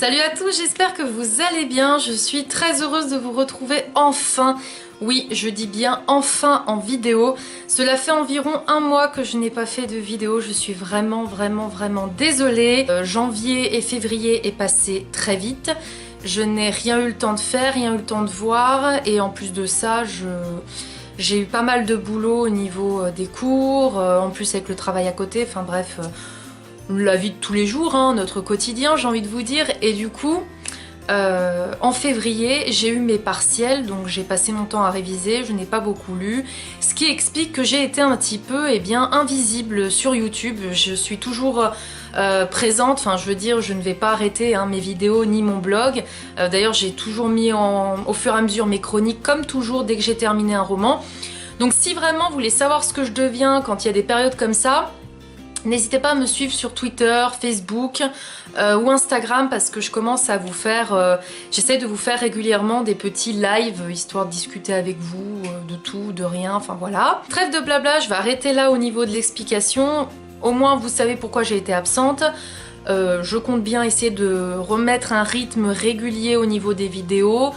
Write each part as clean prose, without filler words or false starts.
Salut à tous, j'espère que vous allez bien. Je suis très heureuse de vous retrouver enfin. Oui, je dis bien enfin en vidéo. Cela fait environ un mois que je n'ai pas fait de vidéo. Je suis vraiment désolée. Janvier et février est passé très vite. Je n'ai rien eu le temps de faire, rien eu le temps de voir. Et en plus de ça, j'ai eu pas mal de boulot au niveau des cours. En plus avec le travail à côté. Enfin bref, la vie de tous les jours, hein, notre quotidien, j'ai envie de vous dire. Et du coup... en février, j'ai eu mes partiels, donc j'ai passé mon temps à réviser, je n'ai pas beaucoup lu, ce qui explique que j'ai été un petit peu invisible sur YouTube. Je suis toujours présente, enfin je veux dire, je ne vais pas arrêter mes vidéos ni mon blog. D'ailleurs j'ai toujours mis au fur et à mesure mes chroniques, comme toujours dès que j'ai terminé un roman. Donc si vraiment vous voulez savoir ce que je deviens quand il y a des périodes comme ça, n'hésitez pas à me suivre sur Twitter, Facebook ou Instagram parce que je commence à vous faire... j'essaie de vous faire régulièrement des petits lives histoire de discuter avec vous de tout, de rien, enfin voilà. Trêve de blabla, je vais arrêter là au niveau de l'explication. Au moins vous savez pourquoi j'ai été absente. Je compte bien essayer de remettre un rythme régulier au niveau des vidéos.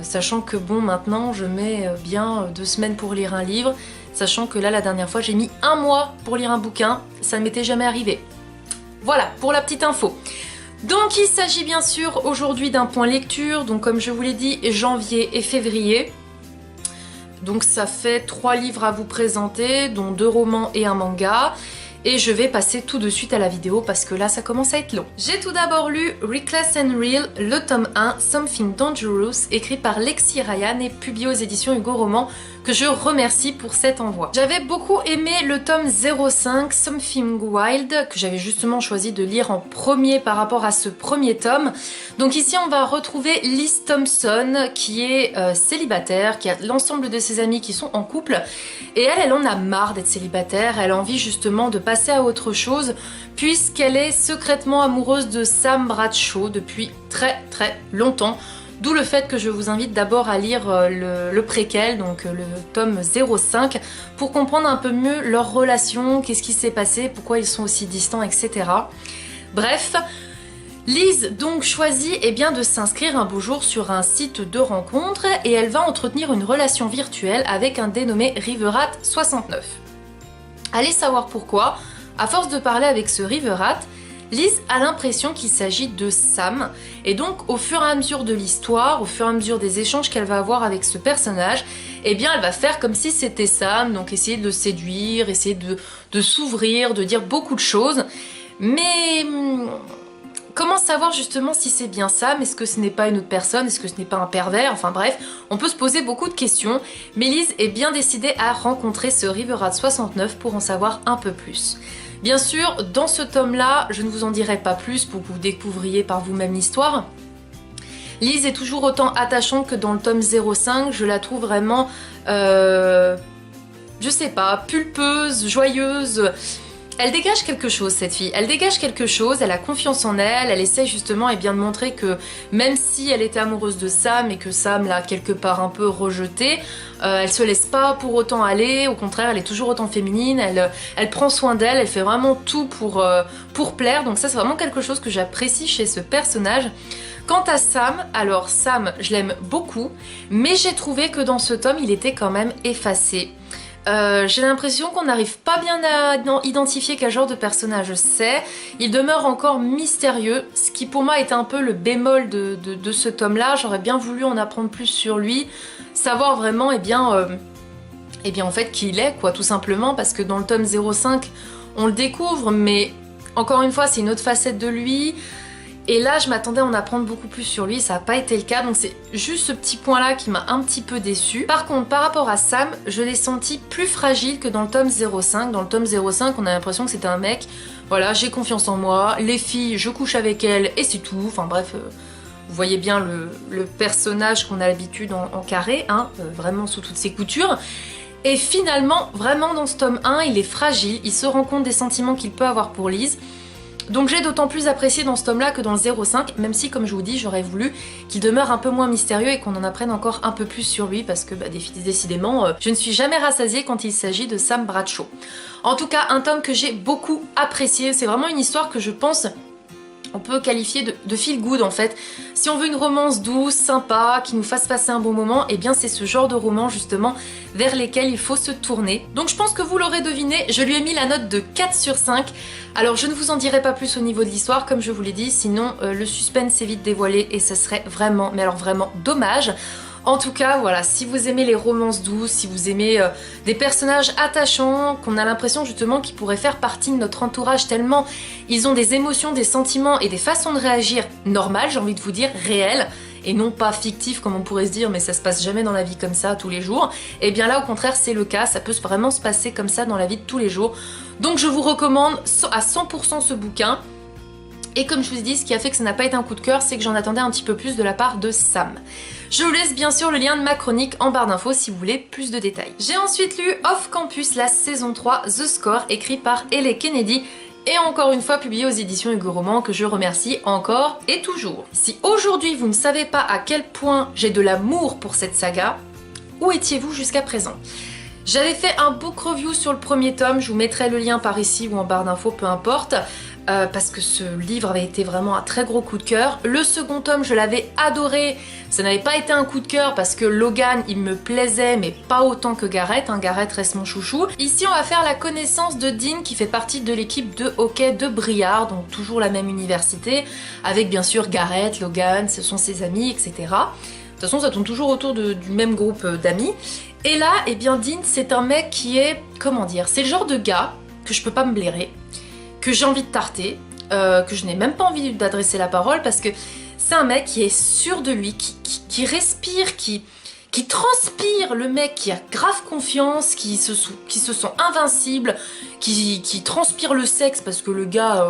Sachant que bon, maintenant je mets bien 2 semaines pour lire un livre. Sachant que là, la dernière fois, j'ai mis 1 mois pour lire un bouquin. Ça ne m'était jamais arrivé. Voilà, pour la petite info. Donc, il s'agit bien sûr aujourd'hui d'un point lecture. Donc, comme je vous l'ai dit, janvier et février. Donc, ça fait 3 livres à vous présenter, dont 2 romans et un manga. Et je vais passer tout de suite à la vidéo parce que là, ça commence à être long. J'ai tout d'abord lu Reckless and Real, le tome 1, Something Dangerous, écrit par Lexi Ryan et publié aux éditions Hugo Roman, que je remercie pour cet envoi. J'avais beaucoup aimé le tome 05, Something Wild, que j'avais justement choisi de lire en premier par rapport à ce premier tome. Donc ici, on va retrouver Liz Thompson, qui est célibataire, qui a l'ensemble de ses amis qui sont en couple, et elle en a marre d'être célibataire, elle a envie justement de passer à autre chose, puisqu'elle est secrètement amoureuse de Sam Bradshaw depuis très longtemps. D'où le fait que je vous invite d'abord à lire le préquel, donc le tome 05, pour comprendre un peu mieux leur relation, qu'est-ce qui s'est passé, pourquoi ils sont aussi distants, etc. Bref, Liz donc choisit de s'inscrire un beau jour sur un site de rencontre et elle va entretenir une relation virtuelle avec un dénommé Riverat69. Allez savoir pourquoi, à force de parler avec ce Riverat, Liz a l'impression qu'il s'agit de Sam, et donc au fur et à mesure de l'histoire, au fur et à mesure des échanges qu'elle va avoir avec ce personnage, elle va faire comme si c'était Sam, donc essayer de le séduire, essayer de s'ouvrir, de dire beaucoup de choses, mais comment savoir justement si c'est bien Sam? Est-ce que ce n'est pas une autre personne? Est-ce que ce n'est pas un pervers? Enfin bref, on peut se poser beaucoup de questions, mais Liz est bien décidée à rencontrer ce Riverat69 pour en savoir un peu plus. Bien sûr, dans ce tome-là, je ne vous en dirai pas plus pour que vous découvriez par vous-même l'histoire. Liz est toujours autant attachante que dans le tome 05, je la trouve vraiment, je sais pas, pulpeuse, joyeuse. Elle dégage quelque chose, cette fille, elle dégage quelque chose, elle a confiance en elle, elle essaie justement de montrer que même si elle était amoureuse de Sam et que Sam l'a quelque part un peu rejetée, elle se laisse pas pour autant aller, au contraire elle est toujours autant féminine, elle prend soin d'elle, elle fait vraiment tout pour plaire, donc ça c'est vraiment quelque chose que j'apprécie chez ce personnage. Quant à Sam, alors Sam je l'aime beaucoup, mais j'ai trouvé que dans ce tome il était quand même effacé. J'ai l'impression qu'on n'arrive pas bien à identifier quel genre de personnage c'est. Il demeure encore mystérieux, ce qui pour moi est un peu le bémol de ce tome-là. J'aurais bien voulu en apprendre plus sur lui, savoir vraiment en fait qui il est, quoi, tout simplement, parce que dans le tome 05, on le découvre, mais encore une fois, c'est une autre facette de lui. Et là, je m'attendais à en apprendre beaucoup plus sur lui, ça n'a pas été le cas, donc c'est juste ce petit point-là qui m'a un petit peu déçue. Par contre, par rapport à Sam, je l'ai senti plus fragile que dans le tome 05. Dans le tome 05, on a l'impression que c'était un mec, voilà, j'ai confiance en moi, les filles, je couche avec elles et c'est tout. Enfin bref, vous voyez bien le personnage qu'on a l'habitude en carré, hein, vraiment sous toutes ses coutures. Et finalement, vraiment dans ce tome 1, il est fragile, il se rend compte des sentiments qu'il peut avoir pour Liz. Donc j'ai d'autant plus apprécié dans ce tome-là que dans le 05, même si, comme je vous dis, j'aurais voulu qu'il demeure un peu moins mystérieux et qu'on en apprenne encore un peu plus sur lui, parce que décidément, je ne suis jamais rassasiée quand il s'agit de Sam Bradshaw. En tout cas, un tome que j'ai beaucoup apprécié, c'est vraiment une histoire que je pense on peut qualifier de feel good en fait. Si on veut une romance douce, sympa, qui nous fasse passer un bon moment, et bien c'est ce genre de roman justement vers lesquels il faut se tourner. Donc je pense que vous l'aurez deviné, je lui ai mis la note de 4 sur 5. Alors je ne vous en dirai pas plus au niveau de l'histoire comme je vous l'ai dit, sinon le suspense est vite dévoilé et ça serait vraiment, mais alors vraiment dommage. En tout cas, voilà, si vous aimez les romances douces, si vous aimez des personnages attachants, qu'on a l'impression justement qu'ils pourraient faire partie de notre entourage tellement ils ont des émotions, des sentiments et des façons de réagir normales, j'ai envie de vous dire, réelles, et non pas fictives comme on pourrait se dire, mais ça se passe jamais dans la vie comme ça tous les jours, et bien là au contraire c'est le cas, ça peut vraiment se passer comme ça dans la vie de tous les jours. Donc je vous recommande à 100% ce bouquin. Et comme je vous ai dit, ce qui a fait que ça n'a pas été un coup de cœur, c'est que j'en attendais un petit peu plus de la part de Sam. Je vous laisse bien sûr le lien de ma chronique en barre d'infos si vous voulez plus de détails. J'ai ensuite lu Off Campus, la saison 3, The Score, écrit par Ellie Kennedy, et encore une fois publié aux éditions Hugo Roman, que je remercie encore et toujours. Si aujourd'hui vous ne savez pas à quel point j'ai de l'amour pour cette saga, où étiez-vous jusqu'à présent ? J'avais fait un book review sur le premier tome, je vous mettrai le lien par ici ou en barre d'infos, peu importe. Parce que ce livre avait été vraiment un très gros coup de cœur. Le second tome, je l'avais adoré. Ça n'avait pas été un coup de cœur parce que Logan, il me plaisait, mais pas autant que Garrett. Garrett reste mon chouchou. Ici, on va faire la connaissance de Dean, qui fait partie de l'équipe de hockey de Briard, donc toujours la même université, avec bien sûr Garrett, Logan, ce sont ses amis, etc. De toute façon, ça tourne toujours autour du même groupe d'amis. Et là, eh bien, Dean, c'est un mec qui est, comment dire, c'est le genre de gars que je peux pas me blairer, que j'ai envie de tarter, que je n'ai même pas envie d'adresser la parole parce que c'est un mec qui est sûr de lui, qui respire, qui transpire, le mec qui a grave confiance, qui se sent invincible, qui transpire le sexe parce que le gars,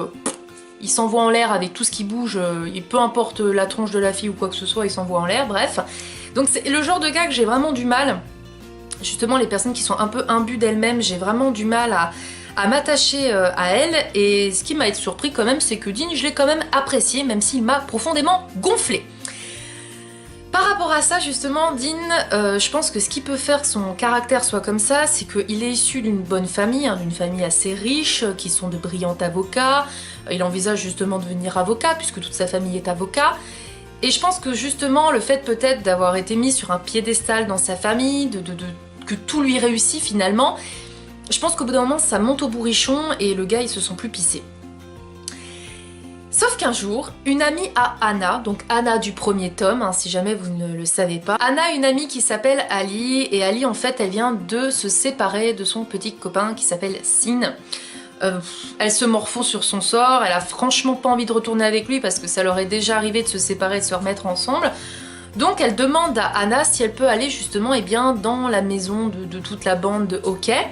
il s'envoie en l'air avec tout ce qui bouge, et peu importe la tronche de la fille ou quoi que ce soit, il s'envoie en l'air, bref. Donc c'est le genre de gars que j'ai vraiment du mal, justement les personnes qui sont un peu imbues d'elles-mêmes, j'ai vraiment du mal à m'attacher à elle, et ce qui m'a été surpris quand même, c'est que Dean, je l'ai quand même apprécié, même s'il m'a profondément gonflé. Par rapport à ça, justement, Dean, je pense que ce qui peut faire que son caractère soit comme ça, c'est qu'il est issu d'une bonne famille, d'une famille assez riche, qui sont de brillants avocats. Il envisage justement de devenir avocat, puisque toute sa famille est avocat. Et je pense que justement, le fait peut-être d'avoir été mis sur un piédestal dans sa famille, que tout lui réussit finalement, je pense qu'au bout d'un moment, ça monte au bourrichon et le gars, il se sent plus pissé. Sauf qu'un jour, une amie à Anna, donc Anna du premier tome, si jamais vous ne le savez pas, Anna a une amie qui s'appelle Ali, et Ali, en fait, elle vient de se séparer de son petit copain qui s'appelle Sin. Elle se morfond sur son sort, elle a franchement pas envie de retourner avec lui parce que ça leur est déjà arrivé de se séparer, de se remettre ensemble. Donc elle demande à Anna si elle peut aller justement dans la maison de toute la bande de hockey.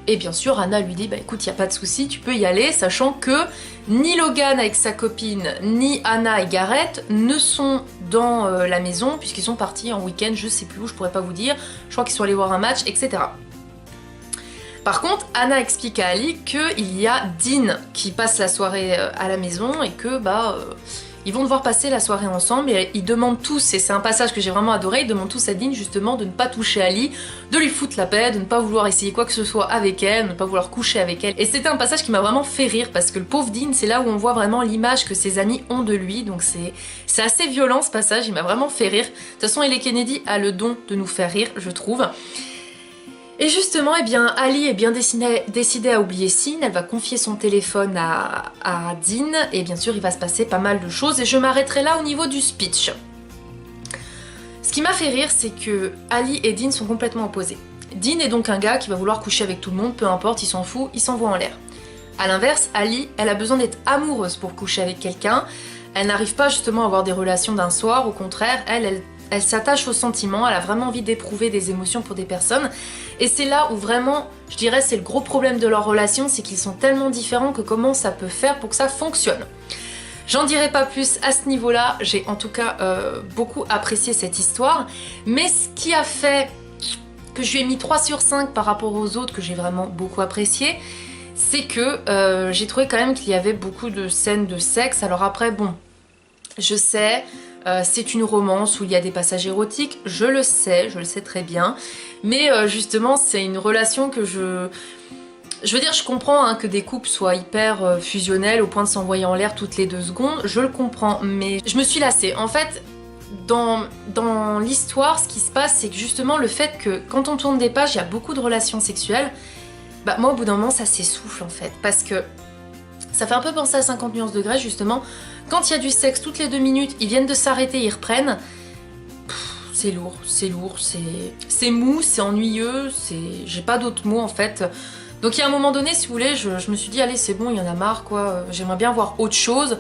Et bien sûr, Anna lui dit, bah écoute, y a pas de souci, tu peux y aller, sachant que ni Logan avec sa copine, ni Anna et Garrett ne sont dans la maison, puisqu'ils sont partis en week-end, je sais plus où, je pourrais pas vous dire, je crois qu'ils sont allés voir un match, etc. Par contre, Anna explique à Ali qu'il y a Dean qui passe la soirée à la maison, et que ils vont devoir passer la soirée ensemble, et ils demandent tous, et c'est un passage que j'ai vraiment adoré, ils demandent tous à Dean justement de ne pas toucher Ali, de lui foutre la paix, de ne pas vouloir essayer quoi que ce soit avec elle, de ne pas vouloir coucher avec elle. Et c'était un passage qui m'a vraiment fait rire, parce que le pauvre Dean, c'est là où on voit vraiment l'image que ses amis ont de lui, donc c'est assez violent ce passage, il m'a vraiment fait rire. De toute façon, Ellie Kennedy a le don de nous faire rire, je trouve. Et justement, eh bien, Ali est bien décidée à oublier Sin, elle va confier son téléphone à Dean, et bien sûr il va se passer pas mal de choses, et je m'arrêterai là au niveau du speech. Ce qui m'a fait rire, c'est que Ali et Dean sont complètement opposés. Dean est donc un gars qui va vouloir coucher avec tout le monde, peu importe, il s'en fout, il s'envoie en l'air. A l'inverse, Ali, elle a besoin d'être amoureuse pour coucher avec quelqu'un, elle n'arrive pas justement à avoir des relations d'un soir, au contraire, elle s'attache aux sentiments, elle a vraiment envie d'éprouver des émotions pour des personnes. Et c'est là où vraiment, je dirais, c'est le gros problème de leur relation, c'est qu'ils sont tellement différents que comment ça peut faire pour que ça fonctionne. J'en dirai pas plus à ce niveau-là, j'ai en tout cas beaucoup apprécié cette histoire. Mais ce qui a fait que je lui ai mis 3 sur 5 par rapport aux autres, que j'ai vraiment beaucoup apprécié, c'est que j'ai trouvé quand même qu'il y avait beaucoup de scènes de sexe. Alors après, bon, je sais... c'est une romance où il y a des passages érotiques, je le sais très bien, mais justement c'est une relation que Je veux dire, je comprends hein, que des couples soient hyper fusionnels au point de s'envoyer en l'air toutes les 2 secondes, je le comprends, mais je me suis lassée. En fait, dans l'histoire, ce qui se passe, c'est que justement le fait que quand on tourne des pages, il y a beaucoup de relations sexuelles, bah moi au bout d'un moment ça s'essouffle en fait, parce que ça fait un peu penser à 50 nuances de Grey justement, quand il y a du sexe toutes les 2 minutes, ils viennent de s'arrêter, ils reprennent, c'est lourd, c'est mou, c'est ennuyeux, j'ai pas d'autres mots en fait. Donc il y a un moment donné, si vous voulez, je me suis dit allez c'est bon, il y en a marre quoi, j'aimerais bien voir autre chose.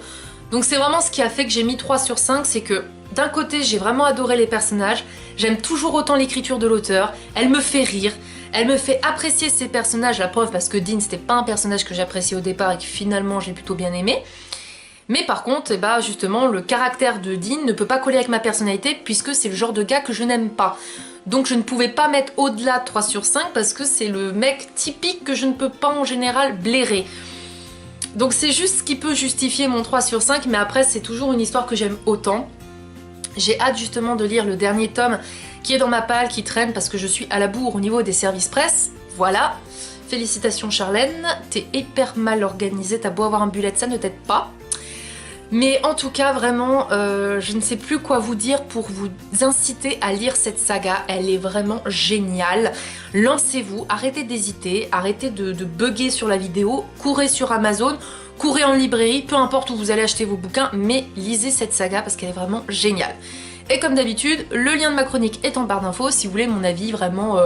Donc c'est vraiment ce qui a fait que j'ai mis 3 sur 5, c'est que d'un côté j'ai vraiment adoré les personnages, j'aime toujours autant l'écriture de l'auteur, elle me fait rire, elle me fait apprécier ces personnages, la preuve parce que Dean c'était pas un personnage que j'appréciais au départ et que finalement j'ai plutôt bien aimé. Mais par contre, bah justement, le caractère de Dean ne peut pas coller avec ma personnalité puisque c'est le genre de gars que je n'aime pas. Donc je ne pouvais pas mettre au-delà de 3 sur 5 parce que c'est le mec typique que je ne peux pas en général blairer. Donc c'est juste ce qui peut justifier mon 3 sur 5, mais après c'est toujours une histoire que j'aime autant. J'ai hâte justement de lire le dernier tome qui est dans ma palle, qui traîne parce que je suis à la bourre au niveau des services presse. Voilà. Félicitations Charlène, t'es hyper mal organisée, t'as beau avoir un bullet, ça ne t'aide pas. Mais en tout cas, vraiment, je ne sais plus quoi vous dire pour vous inciter à lire cette saga. Elle est vraiment géniale. Lancez-vous, arrêtez d'hésiter, arrêtez de bugger sur la vidéo, courez sur Amazon, courez en librairie, peu importe où vous allez acheter vos bouquins, mais lisez cette saga parce qu'elle est vraiment géniale. Et comme d'habitude, le lien de ma chronique est en barre d'infos si vous voulez mon avis vraiment,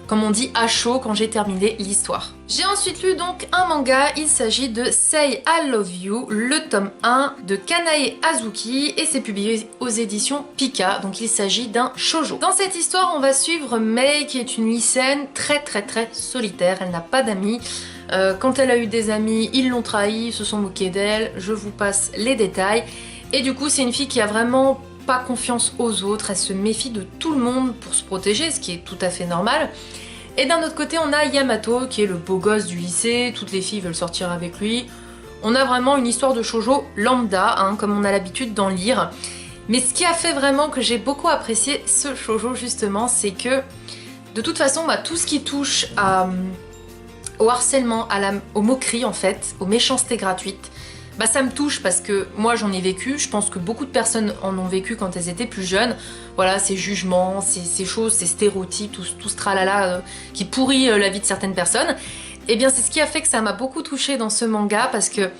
comme on dit, à chaud quand j'ai terminé l'histoire. J'ai ensuite lu donc un manga, il s'agit de Say I Love You, le tome 1 de Kanae Azuki et c'est publié aux éditions Pika, donc il s'agit d'un shoujo. Dans cette histoire, on va suivre Mei qui est une lycéenne très solitaire, elle n'a pas d'amis. Quand elle a eu des amis, ils l'ont trahie, se sont moqués d'elle, je vous passe les détails. Et du coup, c'est une fille qui a vraiment pas confiance aux autres, elle se méfie de tout le monde pour se protéger, ce qui est tout à fait normal. Et d'un autre côté, on a Yamato qui est le beau gosse du lycée, toutes les filles veulent sortir avec lui. On a vraiment une histoire de shoujo lambda, hein, comme on a l'habitude d'en lire. Mais ce qui a fait vraiment que j'ai beaucoup apprécié ce shoujo justement, c'est que de toute façon, bah, tout ce qui touche au harcèlement, aux moqueries en fait, aux méchancetés gratuites, bah ça me touche parce que moi j'en ai vécu, je pense que beaucoup de personnes en ont vécu quand elles étaient plus jeunes. Voilà, ces jugements, ces choses, ces stéréotypes, tout ce tralala qui pourrit la vie de certaines personnes. Et bien c'est ce qui a fait que ça m'a beaucoup touchée dans ce manga parce que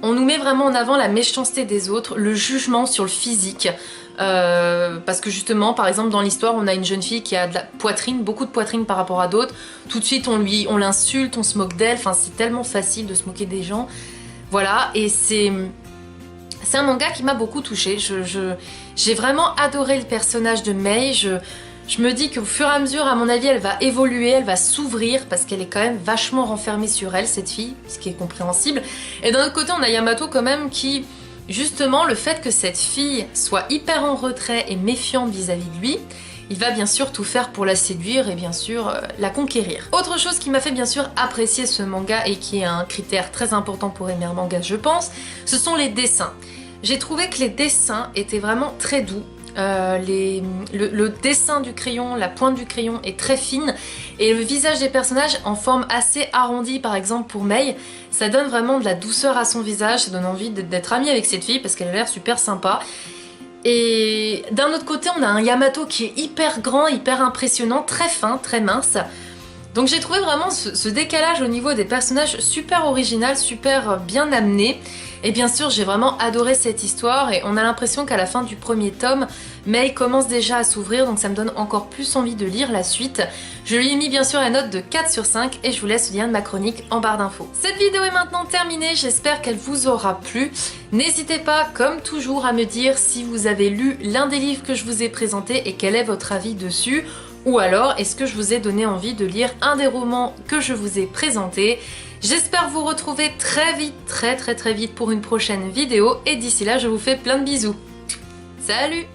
on nous met vraiment en avant la méchanceté des autres, le jugement sur le physique. Parce que justement, par exemple dans l'histoire, on a une jeune fille qui a de la poitrine, beaucoup de poitrine par rapport à d'autres. Tout de suite on l'insulte, on se moque d'elle, enfin c'est tellement facile de se moquer des gens. Voilà, et c'est un manga qui m'a beaucoup touchée. J'ai vraiment adoré le personnage de Mei. Je me dis qu'au fur et à mesure, à mon avis, elle va évoluer, elle va s'ouvrir parce qu'elle est quand même vachement renfermée sur elle, cette fille, ce qui est compréhensible. Et d'un autre côté, on a Yamato quand même qui, justement, le fait que cette fille soit hyper en retrait et méfiante vis-à-vis de lui, il va bien sûr tout faire pour la séduire et bien sûr la conquérir. Autre chose qui m'a fait bien sûr apprécier ce manga et qui est un critère très important pour aimer un manga je pense, ce sont les dessins. J'ai trouvé que les dessins étaient vraiment très doux. Le dessin du crayon, la pointe du crayon est très fine et le visage des personnages en forme assez arrondie, par exemple pour Mei, ça donne vraiment de la douceur à son visage, ça donne envie d'être amie avec cette fille parce qu'elle a l'air super sympa. Et d'un autre côté, on a un Yamato qui est hyper grand, hyper impressionnant, très fin, très mince. Donc j'ai trouvé vraiment ce décalage au niveau des personnages super original, super bien amené. Et bien sûr, j'ai vraiment adoré cette histoire et on a l'impression qu'à la fin du premier tome, Mei commence déjà à s'ouvrir, donc ça me donne encore plus envie de lire la suite. Je lui ai mis bien sûr la note de 4 sur 5 et je vous laisse le lien de ma chronique en barre d'infos. Cette vidéo est maintenant terminée, j'espère qu'elle vous aura plu. N'hésitez pas, comme toujours, à me dire si vous avez lu l'un des livres que je vous ai présentés et quel est votre avis dessus. Ou alors, est-ce que je vous ai donné envie de lire un des romans que je vous ai présentés? J'espère vous retrouver très vite, très vite pour une prochaine vidéo. Et d'ici là, je vous fais plein de bisous. Salut!